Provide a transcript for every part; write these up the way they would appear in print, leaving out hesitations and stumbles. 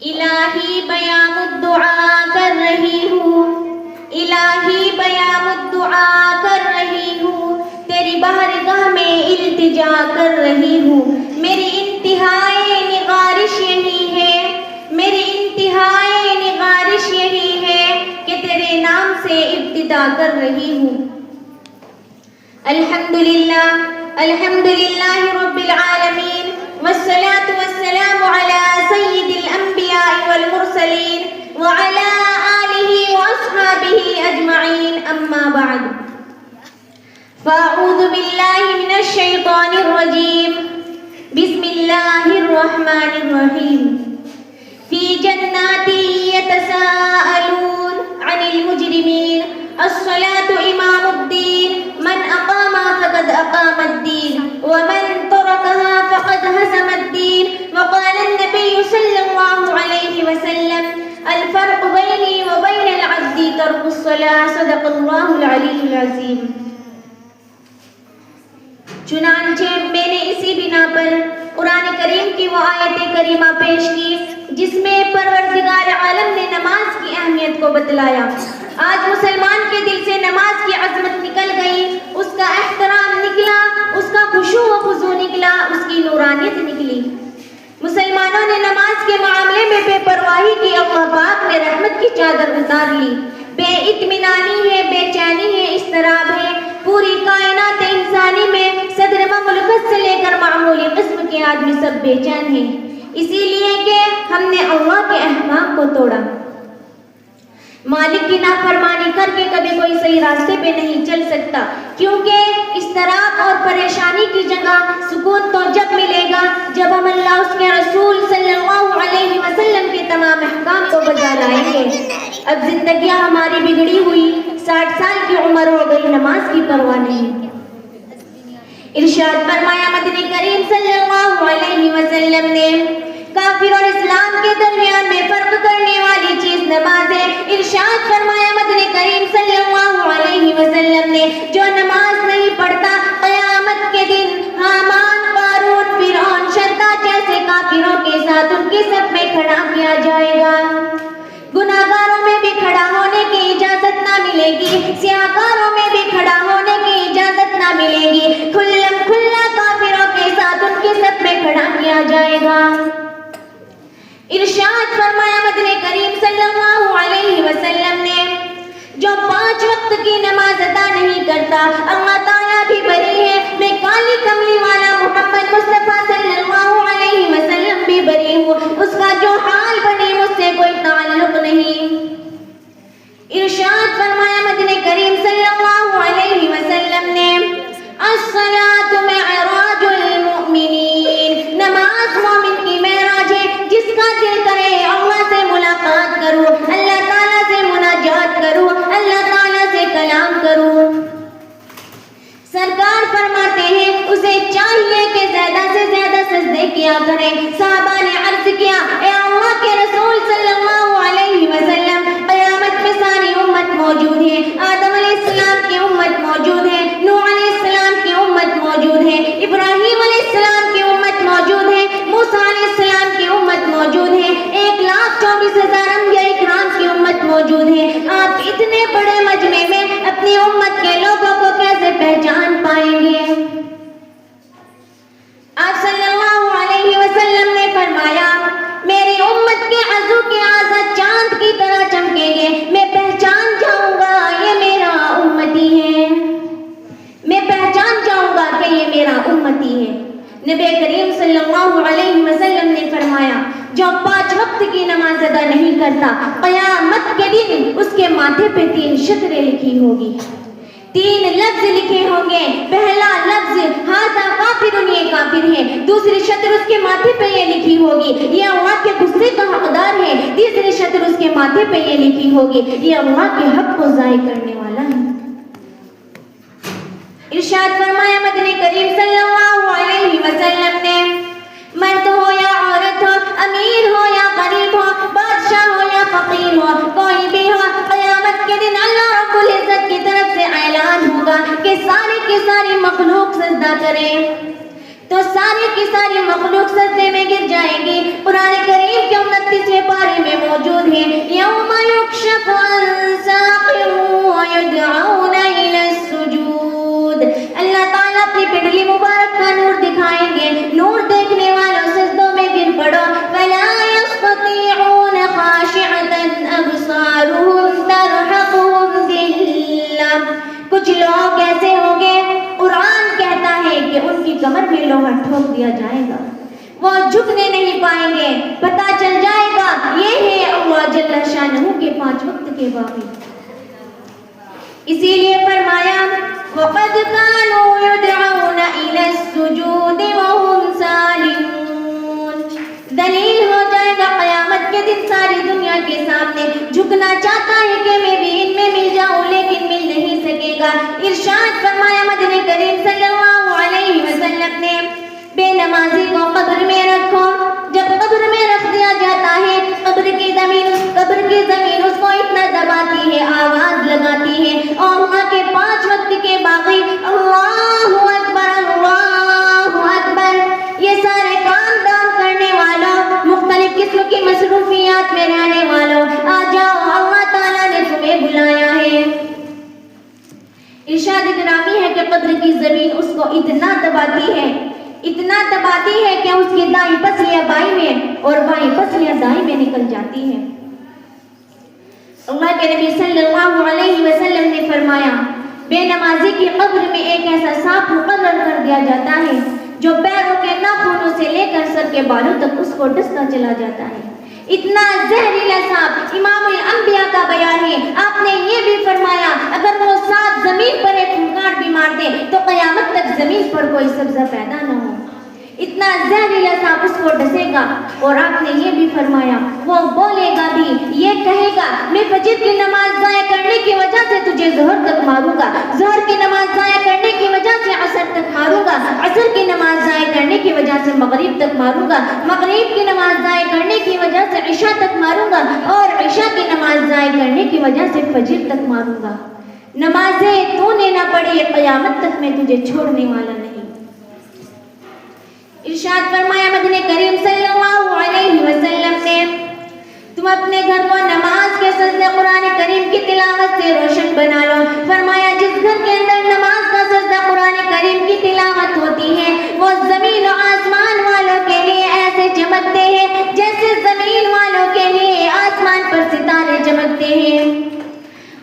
الہی بیام الدعا کر رہی ہوں، الہی بیام الدعا کر رہی ہوں، تیری بارگاہ میں التجا کر رہی ہوں. میری انتہائی نگارش یہی ہے، میری انتہائی نگارش یہی ہے کہ تیرے نام سے ابتدا کر رہی ہوں. الحمدللہ الحمدللہ رب العالمین والصلاة والسلام على سید الانبیاء والمرسلین وعلى آلہ واصحابہ اجمعین. اما بعد فاعوذ باللہ من الشیطان الرجیم. بسم اللہ الرحمن الرحیم. فی جنات یتساءلون عن المجرمین. الصلاة امام الدین. من اقامها فقد اقام الدین ومن ترکها فقد هزم الدین. وقال النبی صلی اللہ علیہ وسلم الفرق بینی وبین العبد ترک الصلاة. صدق اللہ العلی العظیم. چنانچہ میں نے اسی بنا پر قرآن کریم کی وہ آیت کریمہ پیش کی جس میں پروردگار عالم نے نماز کی اہمیت کو بتلایا. آج مسلمان کے دل سے نماز کی عظمت نکل گئی، اس کا احترام نکلا، اس کا خشوع و خضوع نکلا، اس کی نورانیت نکلی. مسلمانوں نے نماز کے معاملے میں بے پرواہی کی، اللہ پاک نے رحمت کی چادر اتار لی. بے اطمینانی ہے، بے چینی ہے، اضطراب ہے. پوری کائنات انسانی میں صدر مملکت سے لے کر معمولی قسم کے آدمی سب بے چین ہیں، اسی لیے کہ ہم نے اللہ کے احکام کو توڑا. مالک کی نافرمانی کر کے کبھی کوئی صحیح راستے پہ نہیں چل سکتا، کیونکہ اضطراب اور پریشانی کی جگہ سکون تو جب ملے گا جب ہم اللہ اس کے رسول صلی اللہ علیہ وسلم کے تمام احکام کو بجا لائیں گے. اب زندگیاں ہماری بگڑی ہوئی، 60 سال کی عمر ہو گئی، نماز کی پرواہ نہیں. ارشاد فرمایا مدنی کریم صلی اللہ علیہ وسلم نے کافر اور اسلام کے درمیان میں فرق کرنے والی چیز نماز ہے. ارشاد فرمایا مدنی کریم صلی اللہ علیہ وسلم نے جو نماز نہیں پڑھتا قیامت کے دن حامان، قارون، فرعون، شداد جیسے کافروں کے ساتھ ان کی صف میں کھڑا کیا جائے گا. گناہگاروں میں بھی کھڑا ہونے کی اجازت نہ ملے گی، سیاہکاروں میں بھی کھڑا ہونے کی اجازت نہ ملے گی. کھلم کھلا کافروں کے ساتھ ان کی صف میں کھڑا کیا جائے گا. ارشاد فرمایا مدنی کریم صلی اللہ علیہ وسلم نے جو 5 وقت کی نماز ادا نہیں کرتا اللہ تعالیٰ بھی بری ہے. میں کالی کملی والا محمد مصطفیٰ صلی اللہ علیہ وسلم بھی بری ہوں، اس کا جو حال بنے مجھ سے کوئی تعلق نہیں. ارشاد فرمایا مدنی کریم صلی اللہ علیہ وسلم نے الصلاۃ معراج المؤمنین. نماز مومن کی معراج ہے، جس کا دل کرے اللہ سے ملاقات کروں، اللہ تعالیٰ سے مناجات کروں، اللہ تعالیٰ سے کلام کروں. سرکار فرماتے ہیں اسے چاہیے کہ زیادہ سے زیادہ سجدے کیا کرے. صحابہ نے عرض کیا اے اللہ کے رسول صلی اللہ علیہ وسلم قیامت میں ساری امت موجود ہے، آدم علیہ السلام کی امت موجود ہے، نوح علیہ السلام کی امت موجود ہے، ابراہیم علیہ السلام کی امت موجود ہے، موسیٰ علیہ السلام کی امت موجود ہے، 1,24,000 انبیاء اکرام کی امت موجود ہے. آپ اتنے بڑے مجمع میں اپنی امت کے لوگوں کو کیسے پہچان پائیں گے؟ آپ صلی اللہ علیہ وسلم نے فرمایا میری امت کے عضو کے اعضاء چاند کی طرح چمکیں گے، میں پہچان جاؤں گا یہ میرا امتی ہے، میں پہچان جاؤں گا کہ یہ میرا امتی ہے. نبی کریم صلی اللہ علیہ وسلم نے فرمایا جو 5 وقت کی نماز ادا نہیں کرتا قیامت کے دن اس کے ماتھے پہ 3 شطریں لکھی ہوگی، 3 لفظ لکھے ہوں گے. پہلا لفظ ھذا کافر، یہ کافر ہے. دوسری شطر اس کے ماتھے پہ یہ لکھی ہوگی یہ اللہ کے غصے کا حقدار ہے. تیسری شطر اس کے ماتھے پہ یہ لکھی ہوگی یہ اللہ کے حق کو ضائع کرنے والا ہے. ارشاد فرمایا مدنی کریم صلی اللہ علیہ وسلم نے مرد ہو یا عورت ہو، امیر ہو یا غریب ہو، بادشاہ ہو یا فقیر ہو، کوئی بھی ہو، قیامت کے دن اللہ رب العزت کی طرف سے اعلان ہوگا کہ ساری کی ساری مخلوق سجدہ کرے. تو ساری کی ساری مخلوق سجدے میں گر جائے گی. قرآن کریم کے 29ویں پارے کے باقی. اسی لیے فرمایا وَقَدْ كَانُوا يُدْعَوْنَ إِلَى السُّجُودِ وَهُمْ سَالِمُونَ. دلیل ہو جائے گا قیامت کے دن ساری دنیا کے سامنے. جھکنا چاہتا ہے کہ میں بھی ان میں مل جاؤں لیکن مل نہیں سکے گا. ارشاد فرمایا مدنی کریم صلی اللہ علیہ وسلم نے بے نمازی کو قبر میں رکھو. جب قبر میں رکھ دیا جاتا ہے قبر کی زمین اس کو اتنا دباتی ہے, آواز لگاتی ہے, اور وہاں کے 5 وقت کے باقی اللہ اکبر یہ سارے کام دام کرنے والوں, مختلف قسم کی مصروفیات میں رہنے والوں, آ جاؤ اللہ تعالیٰ نے تمہیں بلایا ہے. ارشاد گرامی ہے کہ قبر کی زمین اس کو اتنا دباتی ہے کہ اس کی دائیں پسلیاں بائیں میں اور بائیں پسلیاں دائیں میں نکل جاتی ہیں. اللہ کے نبی صلی اللہ علیہ وسلم نے فرمایا بے نمازی کی قبر میں ایک ایسا سانپ مقرر کر دیا جاتا ہے جو پیروں کے ناخنوں سے لے کر سر کے بالوں تک اس کو ڈستا چلا جاتا ہے. اتنا زہریلا سانپ. امام الانبیاء کا بیان ہے, آپ نے یہ بھی فرمایا اگر وہ سانپ زمین پر ایک پھونکار بھی مار دے تو قیامت تک زمین پر کوئی سبزہ پیدا نہ ہو. اتنا زہریلا سانپ اس کو ڈسے گا. اور آپ نے یہ بھی فرمایا وہ بولے گا بھی, یہ کہے گا میں فجر کی نماز ضائع کرنے کی وجہ سے تجھے ظہر تک ماروں گا, ظہر کی نماز ضائع کرنے کی وجہ سے عصر تک ماروں گا, عصر کی نماز ضائع کرنے کی وجہ سے مغرب تک ماروں گا, مغرب کی نماز ضائع کرنے کی وجہ سے عشاء تک ماروں گا, اور عشاء کی نماز ضائع کرنے کی وجہ سے فجر تک ماروں گا. نمازیں تو نے نہ پڑھی قیامت تک میں تجھے چھوڑنے والا نہیں. ارشاد فرمایا مدنی کریم صلی اللہ علیہ وسلم نے تم اپنے گھر کو نماز کے سجدے قرآن کریم کی تلاوت سے روشن بنا لو. فرمایا جس گھر کے اندر نماز کا سجدہ قرآن کریم کی تلاوت ہوتی ہے وہ زمین و آسمان والوں کے لیے ایسے چمکتے ہیں جیسے زمین والوں کے لیے آسمان پر ستارے چمکتے ہیں.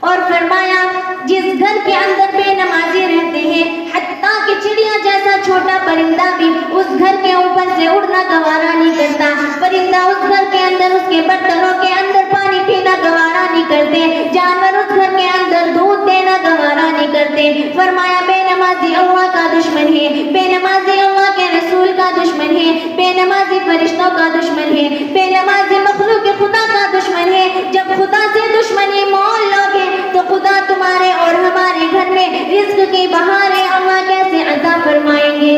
اور فرمایا جس گھر کے اندر بے نمازی رہتے ہیں حتیٰ کہ چڑیا جیسا چھوٹا پرندہ بھی اس گھر کے اوپر سے اڑنا گوارا نہیں کرتا. پرندہ اس گھر کے اندر اس کے برتنوں کے اندر پانی پینا گوارا نہیں کرتے, جانور اس گھر کے اندر دودھ دینا گوارا نہیں کرتے. فرمایا بے نمازی اللہ کا دشمن ہے, بے نمازی اللہ کے رسول کا دشمن ہے, بے نمازی فرشتوں کا دشمن ہے, بے نمازی مخلوق خدا کا دشمن ہے. جب خدا سے دشمنی مول لوگے تو خدا تمہارے اور ہمارے گھر میں رزق کی بہاریں اللہ کیسے عطا فرمائیں گے.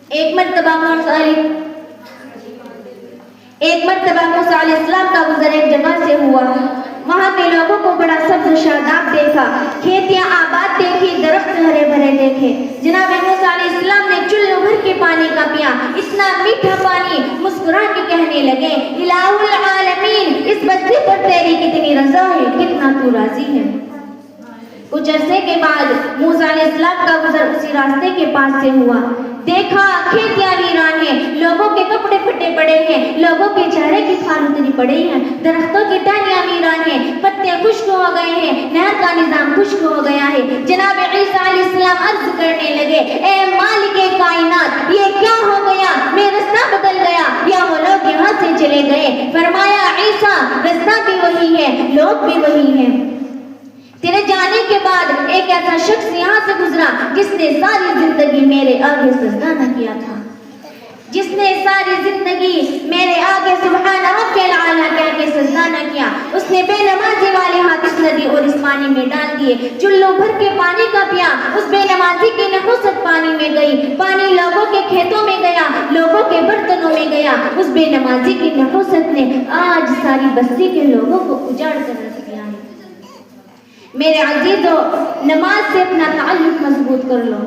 ایک مرتبہ موسیٰ علیہ السلام کا گزر ایک جگہ سے ہوا. وہاں کے لوگوں کو بڑا سبز و شاداب دیکھا, کھیتیاں آباد دیکھی, درخت ہرے بھرے دیکھے. جناب موسیٰ علیہ السلام نے چلو بھر کے پانی کا پیا, اتنا میٹھا پانی. مسکرا کے کہنے لگے الہ العالمین اس بستی پر تیری کتنی رضا ہے, کتنا تو راضی ہے. کچھ عرصے کے بعد موسیٰ علیہ السلام کا گزر اسی راستے کے پاس سے ہوا. دیکھا کھیتیاں ویران ہیں, لوگوں کے کپڑے پھٹے پڑے ہیں, لوگوں کے چہرے کی کھال اتری پڑی ہیں, درختوں کی ٹہنیاں ویران ہیں, پتے خشک ہو گئے ہیں, نہر کا نظام خشک ہو گیا ہے. جناب عیسیٰ علیہ السلام عرض کرنے لگے اے مالک کائنات یہ کیا ہو گیا, میں رستہ بدل گیا یا وہ لوگ یہاں سے چلے گئے. فرمایا عیسیٰ رستہ بھی وہی ہے, لوگ بھی وہی ہیں. تیرے جانے کے بعد ایک ایسا شخص یہاں سے گزرا جس نے ساری زندگی میرے آگے سجدہ نہ کیا تھا, جس نے ساری زندگی میرے آگے سبحان رب العالی کہہ کے سجدہ نہ کیا. اس نے بے نمازی والے ہاتھ اس ندی اور اس پانی میں ڈال دیے, چلو بھر کے پانی کا پیا. اس بے نمازی کی نحوست پانی میں گئی, پانی لوگوں کے کھیتوں میں گیا, لوگوں کے برتنوں میں گیا. اس بے نمازی کی نحوست نے آج ساری بستی کے لوگوں کو اجاڑ کر رکھ دیا ہے. میرے عزیزو نماز سے اپنا تعلق مضبوط کر لو.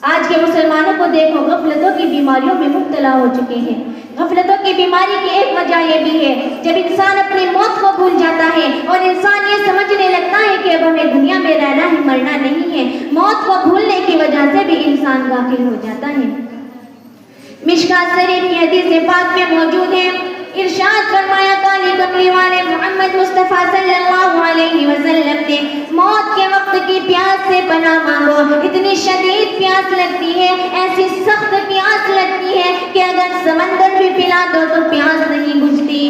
آج کے مسلمانوں کو دیکھو غفلتوں کی بیماریوں میں مبتلا ہو چکے ہیں. غفلتوں کی بیماری کی ایک وجہ یہ بھی ہے جب انسان اپنی موت کو بھول جاتا ہے اور انسان یہ سمجھنے لگتا ہے کہ اب ہمیں دنیا میں رہنا ہی مرنا نہیں ہے. موت کو بھولنے کی وجہ سے بھی انسان غافل ہو جاتا ہے. مشکات شریف کی حدیث پاک میں موجود ہے, ارشاد فرمایا کالی کملی والے محمد مصطفیٰ صلی اللہ علیہ وسلم نے موت کے وقت کی پیاس سے پناہ مانگو. اتنی شدید پیاس لگتی ہے, ایسی سخت پیاس لگتی ہے کہ اگر سمندر بھی پلا دو تو پیاس نہیں بجھتی.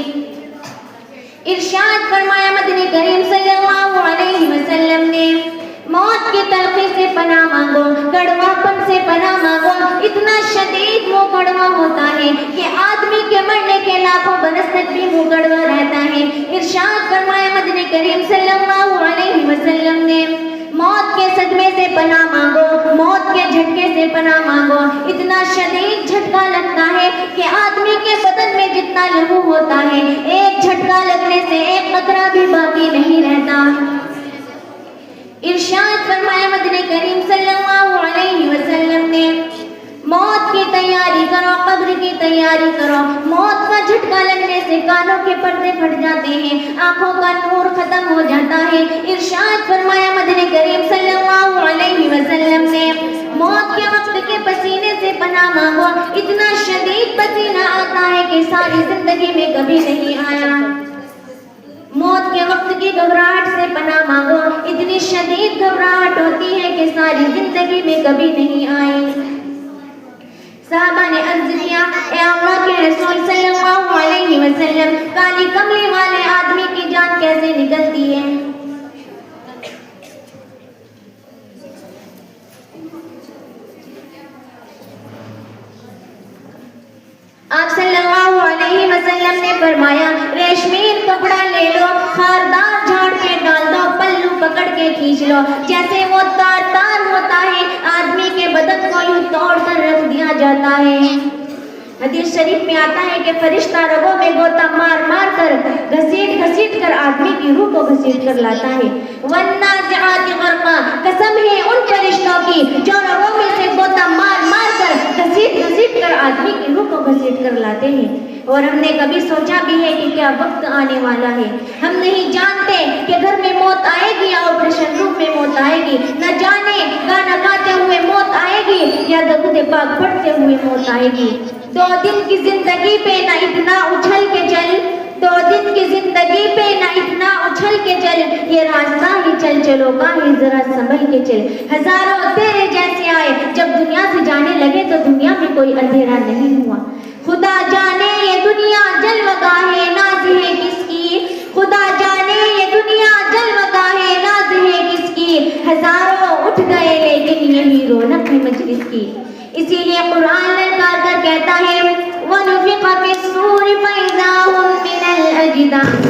ارشاد فرمایا مدنی کریم صلی اللہ علیہ وسلم نے موت کی تلخی سے پناہ مانگو، کڑوا پن سے پناہ مانگو. اتنا شدید منہ کڑوا ہوتا ہے کہ آدمی کے مرنے کے لاکھوں برس تک بھی منہ کڑوا رہتا ہے. ارشاد فرمایا مدنی کریم صلی اللہ علیہ وسلم نے موت کے صدمے سے پناہ مانگو، موت کے جھٹکے سے پناہ مانگو. اتنا شدید جھٹکا لگتا ہے کہ آدمی کے بدن میں جتنا لہو ہوتا ہے ایک جھٹکا لگنے سے ایک قطرہ بھی باقی نہیں رہتا. ارشاد فرمایا مدنی کریم صلی اللہ علیہ وسلم نے موت کی تیاری کرو، قبر کی تیاری کرو. موت کا جھٹکا لگنے سے کانوں کے پردے پھٹ جاتے ہیں، آنکھوں کا نور ختم ہو جاتا ہے. ارشاد فرمایا مدنی کریم صلی اللہ علیہ وسلم نے موت کے وقت کے پسینے سے پناہ مانگو. اتنا شدید پسینہ آتا ہے کہ ساری زندگی میں کبھی نہیں آیا. موت کے وقت کی گھبراہٹ سے پناہ مانگو. اتنی شدید گھبراہٹ ہوتی ہے کہ ساری زندگی میں کبھی نہیں آئی. صحابہ نے عرض کیا، اے اللہ کے رسول صلی اللہ علیہ وسلم، کالی کملی والے آدمی کی جان کیسے نکلتی ہے؟ آپ صلی اللہ علیہ وسلم نے فرمایا، ریشمین کپڑا لے لو، خاردار جھاڑ کے ڈال دو، پلو پکڑ کے کھینچ لو. جیسے وہ تار تار ہوتا ہے آدمی کے بدن کو یوں توڑ کر رکھ دیا جاتا ہے. حدیث شریف میں آتا ہے کہ فرشتہ رگوں میں غوطہ مار مار کر گھسیٹ کر آدمی کی روح کو گھسیٹ کر لاتا ہے. والنازعات غرقا، قسم ہے ان فرشتوں کی جو رگوں میں سے غوطہ مار مار کر گھسیٹ کر آدمی کی روح کو گھسیٹ کر لاتے ہیں. اور ہم نے کبھی سوچا بھی ہے کہ کیا وقت آنے والا ہے؟ ہم نہیں جانتے کہ گھر میں موت آئے گی یا آپریشن روم میں موت آئے گی، نہ جانے گانا گاتے ہوئے موت آئے گی یا درود پاک پڑھتے ہوئے موت آئے گی. 2 دن کی زندگی پہ نہ اتنا اچھل کے چل، 2 دن کی زندگی پہ نہ اتنا اچھل کے چل، یہ راستہ ہی چل چلو گاہی ذرا سنبھل کے چل. ہزاروں تیرے جیسے آئے، جب دنیا سے جانے لگے تو دنیا میں کوئی اندھیرا نہیں ہوا. خدا جانے یہ دنیا جلوگاہ ناز ہے کس کی، خدا جانے یہ دنیا جلوگاہ ناز ہے کس کی. ہزاروں اٹھ گئے لیکن یہی رونق ہے مجلس کی. اسی لیے قرآن للکار کر کہتا ہے، وَنُفِخَ فِي الصُّورِ فَإِذَا هُم مِّنَ الْأَجْدَاثِ.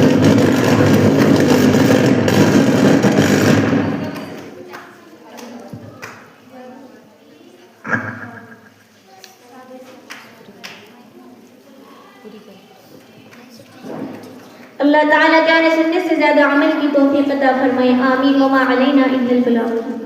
اللہ تعالیٰ جانے سننے سے زیادہ عمل کی توفیق عطا فرمائے. آمین. وما علینا الا البلاغ.